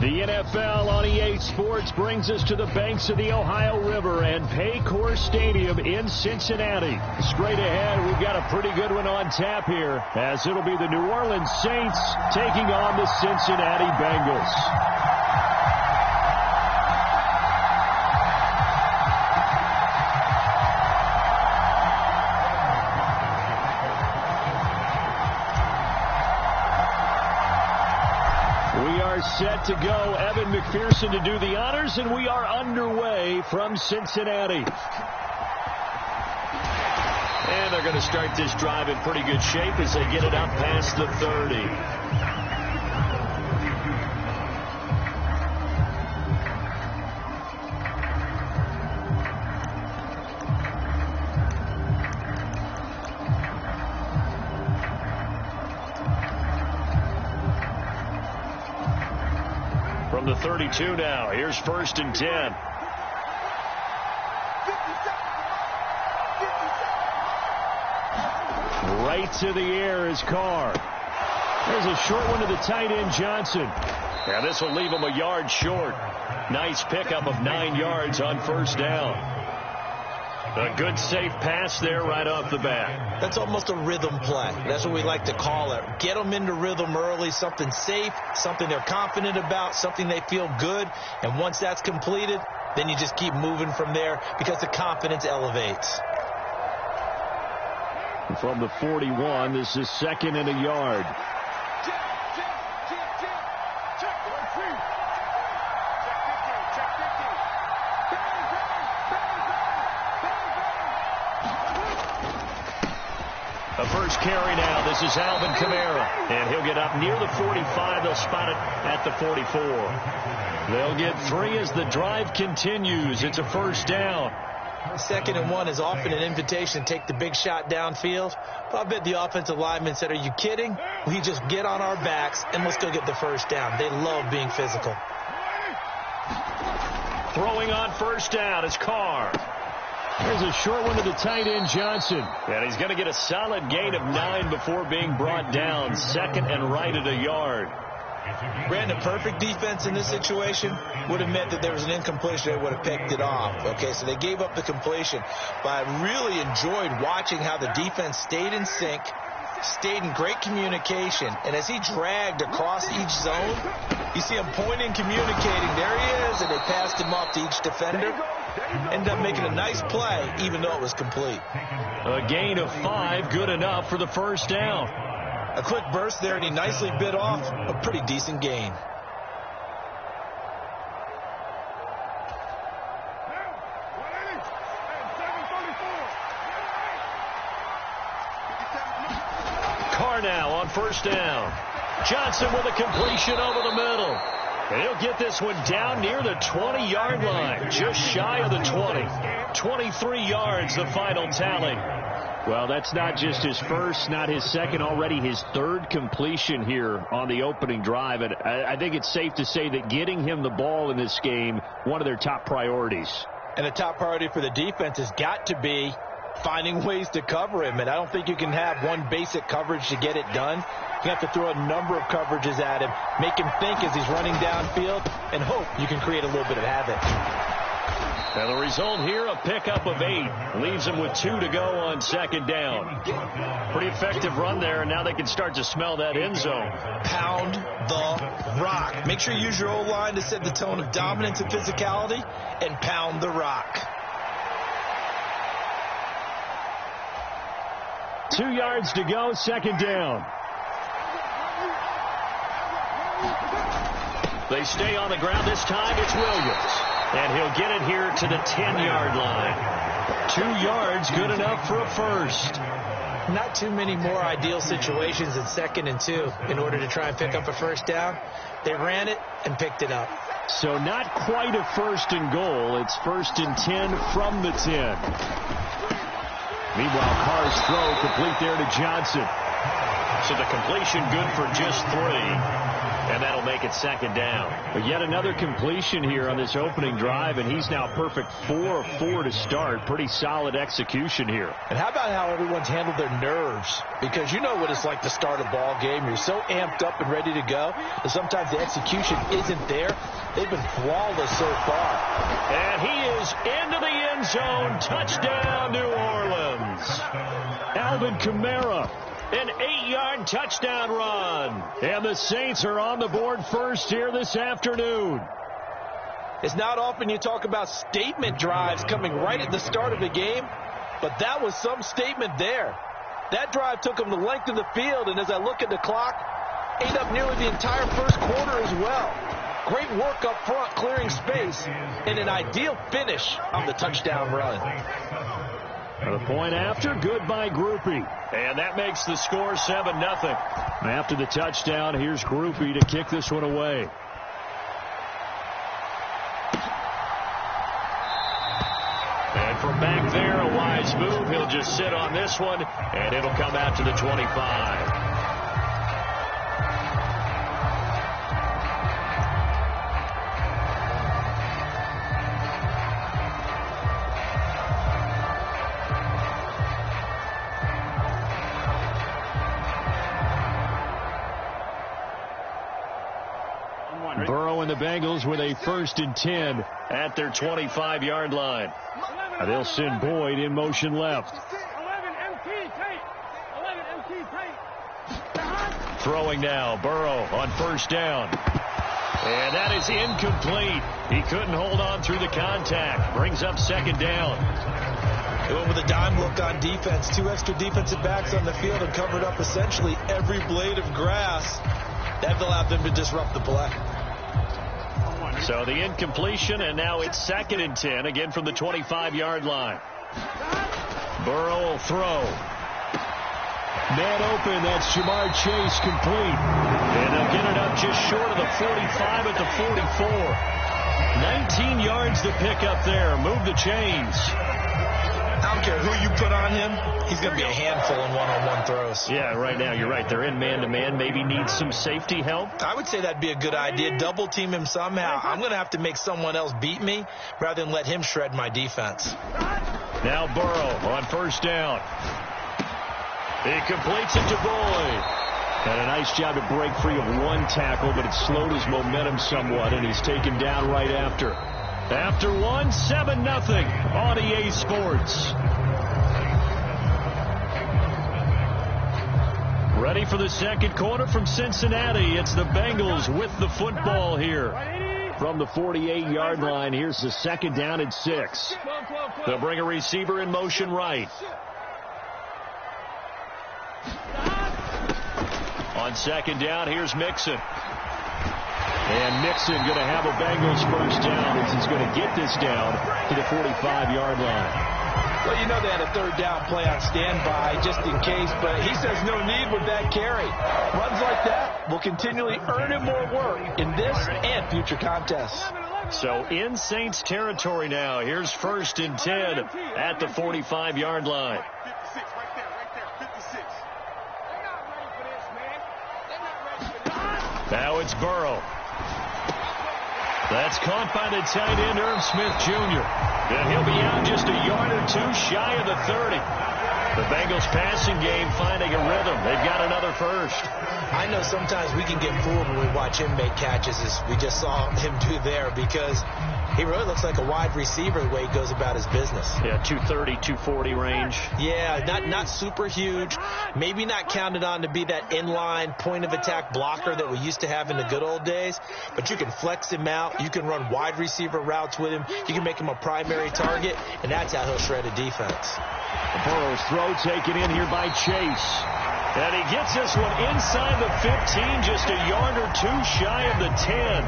The NFL on EA Sports brings us to the banks of the Ohio River and Paycor Stadium in Cincinnati. Straight ahead, we've got a pretty good one on tap here, as it'll be the New Orleans Saints taking on the Cincinnati Bengals. Set to go. Evan McPherson to do the honors, and we are underway from Cincinnati. And they're going to start this drive in pretty good shape as they get it up past the 30. From the 32 now, here's 1st and 10. Right to the air is Carr. There's a short one to the tight end, Johnson. And this will leave him a yard short. Nice pickup of 9 yards on 1st down. A good, safe pass there right off the bat. That's almost a rhythm play. That's what we like to call it. Get them into rhythm early, something safe, something they're confident about, something they feel good. And once that's completed, then you just keep moving from there because the confidence elevates. From the 41, this is 2nd and a yard. The first carry now. This is Alvin Kamara. And he'll get up near the 45. They'll spot it at the 44. They'll get 3 as the drive continues. It's a 1st down. 2nd and 1 is often an invitation to take the big shot downfield. But I bet the offensive lineman said, are you kidding? We just get on our backs and let's go get the 1st down. They love being physical. Throwing on 1st down is Carr. There's a short one to the tight end, Johnson. And he's going to get a solid gain of 9 before being brought down. 2nd and right at a yard. Brandon, perfect defense in this situation would have meant that there was an incompletion. They would have picked it off. Okay, so they gave up the completion. But I really enjoyed watching how the defense stayed in sync, stayed in great communication. And as he dragged across each zone, you see him pointing, communicating. There he is, and they passed him off to each defender. Ended up making a nice play, even though it was complete. A gain of 5, good enough for the 1st down. A quick burst there, and he nicely bit off a pretty decent gain. Carr now on 1st down. Johnson with a completion over the middle. And he'll get this one down near the 20-yard line, just shy of the 20. 23 yards, the final tally. Well, that's not just his first, not his second, already his 3rd completion here on the opening drive. And I think it's safe to say that getting him the ball in this game, one of their top priorities. And the top priority for the defense has got to be finding ways to cover him. And I don't think you can have one basic coverage to get it done. You have to throw a number of coverages at him, make him think as he's running downfield, and hope you can create a little bit of havoc. And the result here, a pickup of 8. Leaves him with 2 to go on 2nd down. Pretty effective run there, and now they can start to smell that end zone. Pound the rock. Make sure you use your O-line to set the tone of dominance and physicality, and pound the rock. 2 yards to go, 2nd down. They stay on the ground. This time it's Williams. And he'll get it here to the 10-yard line. 2 yards, good enough for a 1st. Not too many more ideal situations than 2nd and 2 in order to try and pick up a 1st down. They ran it and picked it up. So not quite a 1st and goal. It's 1st and 10 from the 10. Meanwhile, Carr's throw complete there to Johnson. So the completion good for just 3. And that'll make it second down. But yet another completion here on this opening drive, and he's now perfect 4 of 4 to start. Pretty solid execution here. And how about how everyone's handled their nerves? Because you know what it's like to start a ball game. You're so amped up and ready to go, and sometimes the execution isn't there. They've been flawless so far. And he is into the end zone. Touchdown, New Orleans. Alvin Kamara. An 8-yard touchdown run. And the Saints are on the board first here this afternoon. It's not often you talk about statement drives coming right at the start of a game, but that was some statement there. That drive took them the length of the field, and as I look at the clock, ate up nearly the entire first quarter as well. Great work up front, clearing space, and an ideal finish on the touchdown run. The point after, good by Groupie. And that makes the score 7-0. After the touchdown, here's Groupie to kick this one away. And from back there, a wise move. He'll just sit on this one, and it'll come out to the 25. Burrow and the Bengals with a 1st and 10 at their 25-yard line. They'll send Boyd in motion left. Throwing now, Burrow on 1st down. And that is incomplete. He couldn't hold on through the contact. Brings up 2nd down. They went with a dime look on defense. 2 extra defensive backs on the field and covered up essentially every blade of grass. That allowed them to disrupt the play. So the incompletion, and now it's 2nd and 10, again from the 25-yard line. Burrow will throw. Man open, that's Jamar Chase, complete. And they'll get it up just short of the 45 at the 44. 19 yards to pick up there. Move the chains. I don't care who you put on him. He's going to be a handful in one-on-one throws. Yeah, right now you're right. They're in man-to-man. Maybe needs some safety help. I would say that'd be a good idea. Double team him somehow. I'm going to have to make someone else beat me rather than let him shred my defense. Now Burrow on 1st down. He completes it to Boyd. And a nice job to break free of 1 tackle, but it slowed his momentum somewhat, and he's taken down right after. After 1, 7-0 on EA Sports. Ready for the 2nd quarter from Cincinnati. It's the Bengals with the football here. From the 48-yard line, here's the 2nd down and 6. They'll bring a receiver in motion right. On 2nd down, here's Mixon. And Mixon going to have a Bengals 1st down as he's going to get this down to the 45-yard line. Well, you know they had a 3rd down play on standby just in case, but he says no need with that carry. Runs like that will continually earn him more work in this and future contests. So in Saints territory now. Here's 1st and 10 at the 45-yard line. Now it's Burrow. That's caught by the tight end, Irv Smith Jr. And he'll be out just a yard or 2 shy of the 30. The Bengals passing game finding a rhythm. They've got another 1st. I know sometimes we can get fooled when we watch him make catches, as we just saw him do there, because he really looks like a wide receiver the way he goes about his business. Yeah, 230, 240 range. Yeah, not super huge. Maybe not counted on to be that inline point-of-attack blocker that we used to have in the good old days. But you can flex him out. You can run wide receiver routes with him. You can make him a primary target, and that's how he'll shred a defense. Burrow's throw taken in here by Chase. And he gets this one inside the 15, just a yard or 2 shy of the 10.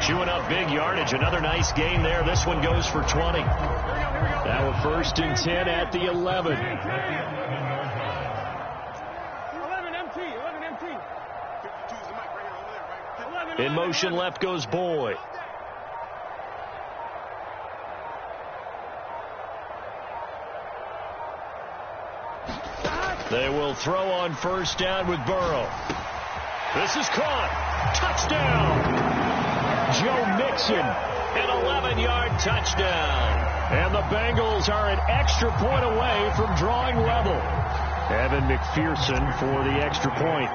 Chewing up big yardage. Another nice gain there. This one goes for 20. Now a 1st and 10 at the 11. 11 empty. In motion left goes Boyd. They will throw on 1st down with Burrow. This is caught. Touchdown! Joe Mixon, an 11-yard touchdown. And the Bengals are an extra point away from drawing level. Evan McPherson for the extra point.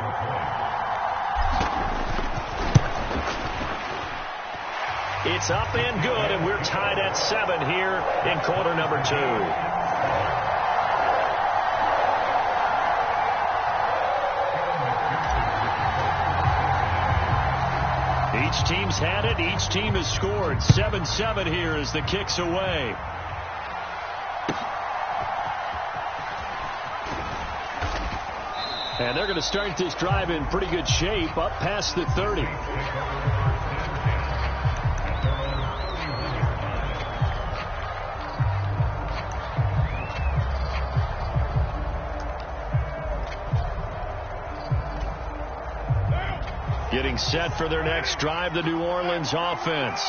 It's up and good, and we're tied at 7 here in quarter number 2. Each team's had it. Each team has scored. 7-7 here as the kick's away. And they're going to start this drive in pretty good shape, up past the 30. Getting set for their next drive, the New Orleans offense.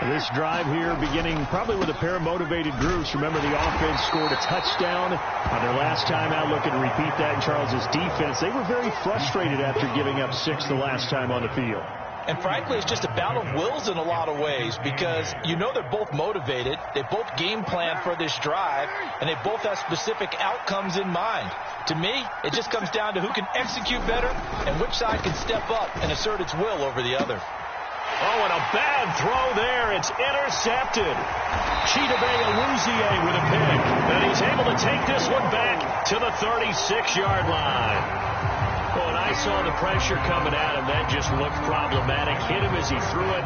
This drive here beginning probably with a pair of motivated groups. Remember, the offense scored a touchdown on their last time out. Looking to repeat that in Charles's defense. They were very frustrated after giving up 6 the last time on the field. And frankly, it's just a battle of wills in a lot of ways because you know they're both motivated. They both game plan for this drive, and they both have specific outcomes in mind. To me, it just comes down to who can execute better and which side can step up and assert its will over the other. Oh, and a bad throw there. It's intercepted. Chidobe Awuzie with a pick. And he's able to take this one back to the 36-yard line. Oh, and I saw the pressure coming at him. That just looked problematic. Hit him as he threw it,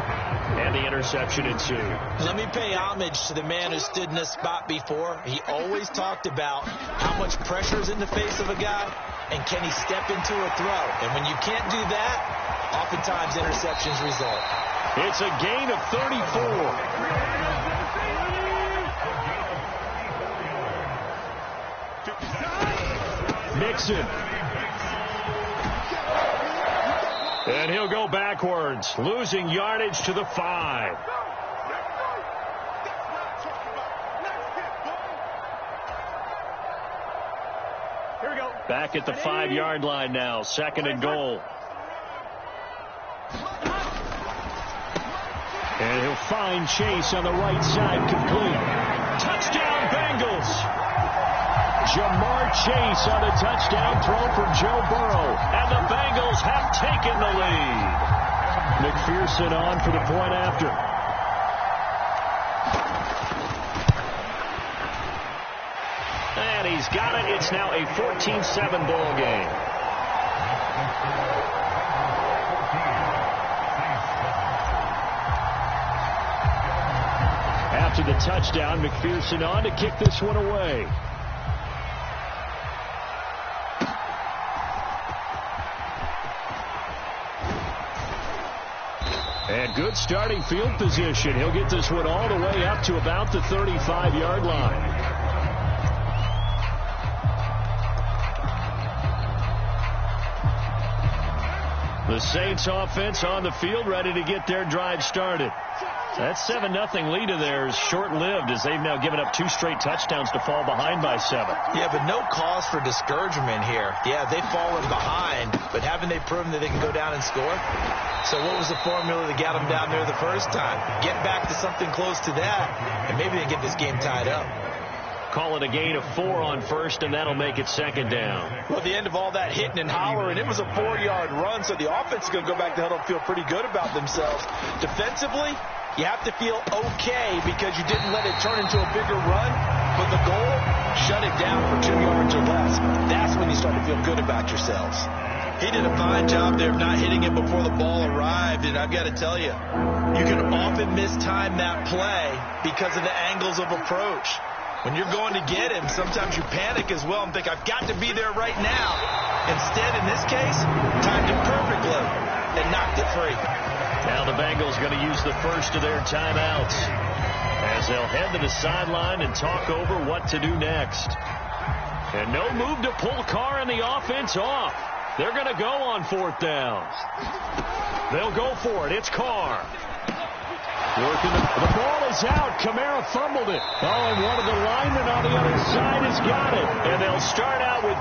and the interception ensued. Let me pay homage to the man who stood in this spot before. He always talked about how much pressure is in the face of a guy, and can he step into a throw. And when you can't do that, oftentimes interceptions result. It's a gain of 34. Mixon. And he'll go backwards, losing yardage to the 5. Here we go. Back at the 5-yard line now, 2nd and goal. And he'll find Chase on the right side, complete. Touchdown, Bengals! Jamar Chase on a touchdown throw from Joe Burrow. And the Bengals have taken the lead. McPherson on for the point after. And he's got it. It's now a 14-7 ball game. After the touchdown, McPherson on to kick this one away. And good starting field position. He'll get this one all the way up to about the 35-yard line. The Saints offense on the field, ready to get their drive started. That 7-0 lead of theirs short-lived as they've now given up 2 straight touchdowns to fall behind by 7. Yeah, but no cause for discouragement here. Yeah, they've fallen behind, but haven't they proven that they can go down and score? So what was the formula that got them down there the first time? Get back to something close to that, and maybe they get this game tied up. Call it a gain of 4 on first, and that'll make it 2nd down. Well, at the end of all that hitting and hollering, it was a 4-yard run, so the offense is going to go back to huddle and feel pretty good about themselves. Defensively, you have to feel okay because you didn't let it turn into a bigger run, but the goal, shut it down for 2 yards or less. That's when you start to feel good about yourselves. He did a fine job there of not hitting it before the ball arrived, and I've got to tell you, you can often mistime that play because of the angles of approach. When you're going to get him, sometimes you panic as well and think, I've got to be there right now. Instead, in this case, timed it perfectly and knocked it free. Now the Bengals going to use the first of their timeouts as they'll head to the sideline and talk over what to do next. And no move to pull Carr and the offense off. They're going to go on 4th down. They'll go for it. It's Carr. Working the ball is out. Kamara fumbled it. Oh, and one of the linemen on the other side has got it. And they'll start out with